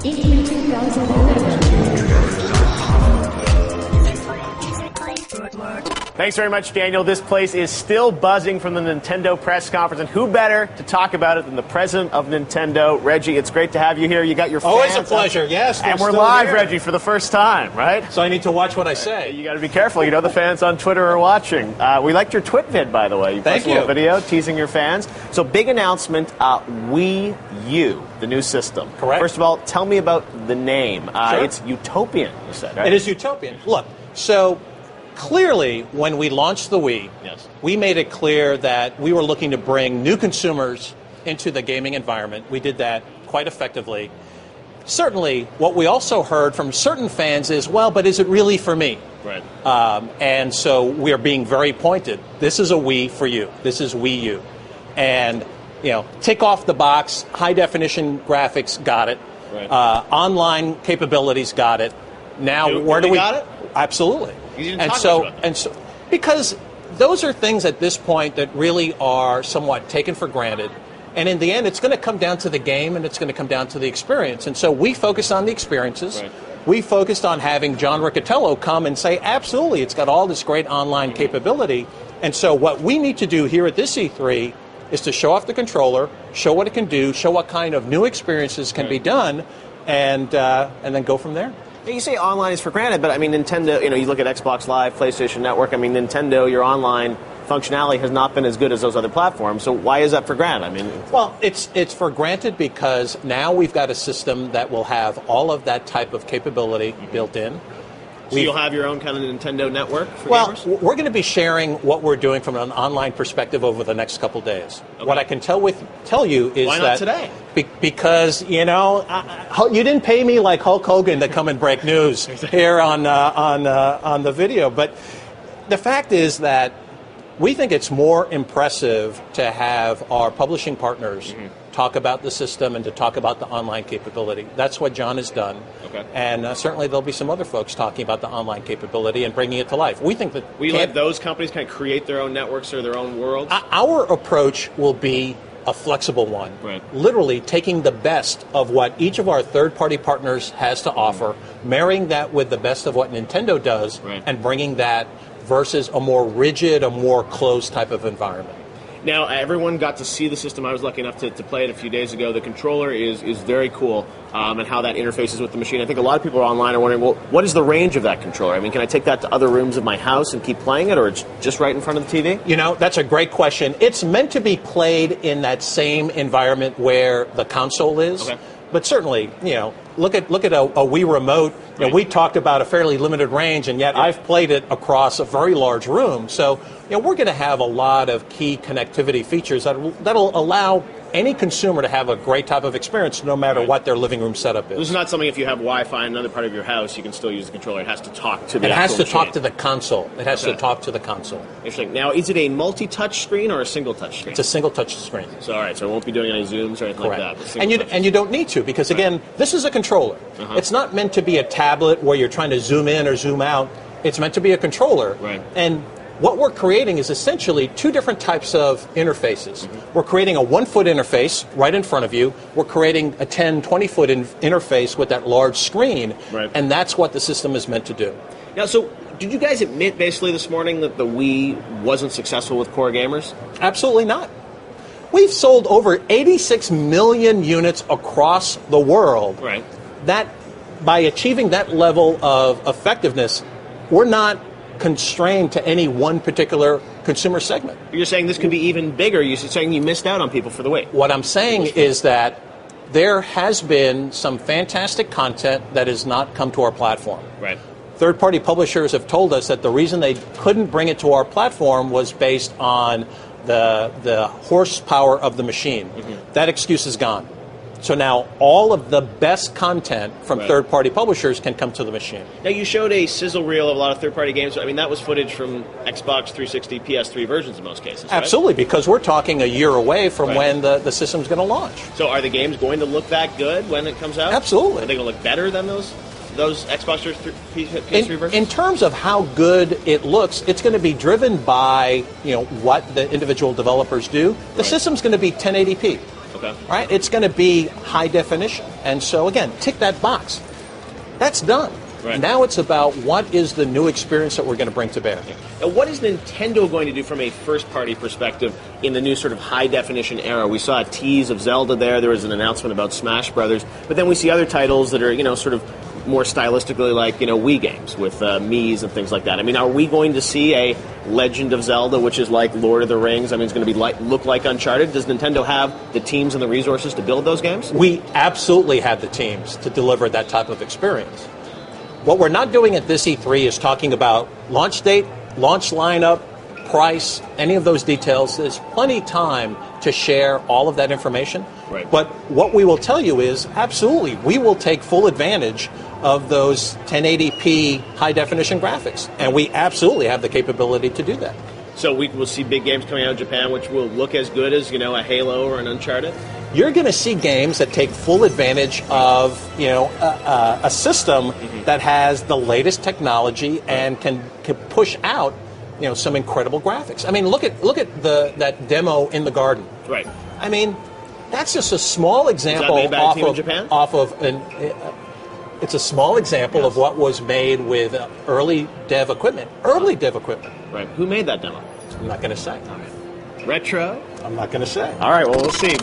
in 2011. Thanks very much, Daniel. This place is still buzzing from the Nintendo press conference, and who better to talk about it than the president of Nintendo, Reggie? It's great to have you here. You got your fans. Always a pleasure, yes. And we're live, here. Reggie, for the first time, right? So I need to watch what I say. You got to be careful. You know the fans on Twitter are watching. We liked your Twit vid, by the way. You posted a little video teasing your fans. So big announcement, WII U, the new system. Correct. First of all, tell me about the name. Sure. It's utopian, you said, right? It is utopian. Look, so clearly, when we launched the Wii, we made it clear that we were looking to bring new consumers into the gaming environment. We did that quite effectively. Certainly, what we also heard from certain fans is, well, but is it really for me? Right. And so we are being very pointed. This is a Wii for you. This is Wii U. And, you know, tick off the box, high-definition graphics, got it. Right. Online capabilities, got it. Now, where do we got it? Absolutely. You didn't talk much about that. Because those are things at this point that really are somewhat taken for granted. And in the end, it's going to come down to the game and it's going to come down to the experience. And so we focused on the experiences. Right. We focused on having John Riccitiello come and say, absolutely, it's got all this great online capability. And so what we need to do here at this E3 is to show off the controller, show what it can do, show what kind of new experiences can be done, and then go from there. You say online is for granted, but I mean, Nintendo, you know, you look at Xbox Live, PlayStation Network, I mean, Nintendo, your online functionality has not been as good as those other platforms, so why is that for granted? I mean, well, it's for granted because now we've got a system that will have all of that type of capability built in. So you'll have your own kind of Nintendo network for gamers? gamers? We're going to be sharing what we're doing from an online perspective over the next couple days. Okay. What I can tell you is why not that today? Because, you know, you didn't pay me like Hulk Hogan to come and break news here on the video. But the fact is that we think it's more impressive to have our publishing partners talk about the system and to talk about the online capability. That's what John has done. Okay. And certainly there'll be some other folks talking about the online capability and bringing it to life. We think that we let those companies kind of create their own networks or their own worlds? Our approach will be a flexible one. Right. Literally taking the best of what each of our third-party partners has to offer, marrying that with the best of what Nintendo does, and bringing that versus a more rigid, a more closed type of environment. Now, everyone got to see the system. I was lucky enough to play it a few days ago. The controller is very cool, and how that interfaces with the machine. I think a lot of people online are wondering, well, what is the range of that controller? I mean, can I take that to other rooms of my house and keep playing it, or it's just right in front of the TV? You know, that's a great question. It's meant to be played in that same environment where the console is. Okay. But certainly, you know, look at a Wii remote. You know, we talked about a fairly limited range, and yet I've played it across a very large room. So, you know, we're going to have a lot of key connectivity features that'll allow any consumer to have a great type of experience no matter what their living room setup is. This is not something if you have Wi-Fi in another part of your house, you can still use the controller. It has to talk to the It has to actual talk to the console. It has to talk to the console. Interesting. Now, is it a multi-touch screen or a single-touch screen? It's a single-touch screen. So, all right, so it won't be doing any zooms or anything like that. And you don't need to because, again, this is a controller. It's not meant to be a tablet where you're trying to zoom in or zoom out. It's meant to be a controller. Right. And what we're creating is essentially two different types of interfaces. We're creating a 1-foot interface right in front of you. We're creating a 10, 20-foot interface with that large screen. Right. And that's what the system is meant to do. Now, so did you guys admit basically this morning that the Wii wasn't successful with core gamers? Absolutely not. We've sold over 86 million units across the world. Right. That, by achieving that level of effectiveness, we're not constrained to any one particular consumer segment. You're saying this could be even bigger. You're saying you missed out on people for the Wii. What I'm saying is that there has been some fantastic content that has not come to our platform. Right. Third-party publishers have told us that the reason they couldn't bring it to our platform was based on the horsepower of the machine. That excuse is gone. So now all of the best content from third-party publishers can come to the machine. Now, you showed a sizzle reel of a lot of third-party games. I mean, that was footage from Xbox 360, PS3 versions in most cases, right? Absolutely, because we're talking a year away from when the system's going to launch. So are the games going to look that good when it comes out? Absolutely. Are they going to look better than those Xbox or PS3 versions? In terms of how good it looks, it's going to be driven by what the individual developers do. The system's going to be 1080p. Okay. Right? It's going to be high definition. And so, again, tick that box. That's done. Right. Now it's about what is the new experience that we're going to bring to bear. Now, what is Nintendo going to do from a first-party perspective in the new sort of high-definition era? We saw a tease of Zelda there. There was an announcement about Smash Brothers. But then we see other titles that are, sort of more stylistically like, Wii games with Mii's and things like that. I mean, are we going to see a Legend of Zelda, which is like Lord of the Rings? I mean, it's going to be look like Uncharted. Does Nintendo have the teams and the resources to build those games? We absolutely have the teams to deliver that type of experience. What we're not doing at this E3 is talking about launch date, launch lineup, price, any of those details. There's plenty of time to share all of that information. Right. But what we will tell you is, absolutely, we will take full advantage of those 1080p high-definition graphics. And we absolutely have the capability to do that. So we will see big games coming out of Japan which will look as good as, a Halo or an Uncharted? You're going to see games that take full advantage of, a system that has the latest technology and can push out, some incredible graphics. I mean, look at that demo in the garden. Right. I mean, that's just a small example Is that made by a team in Japan? It's a small example of what was made with early dev equipment. Right. Who made that demo? I'm not going to say. Retro? I'm not going to say. All right, well, we'll see.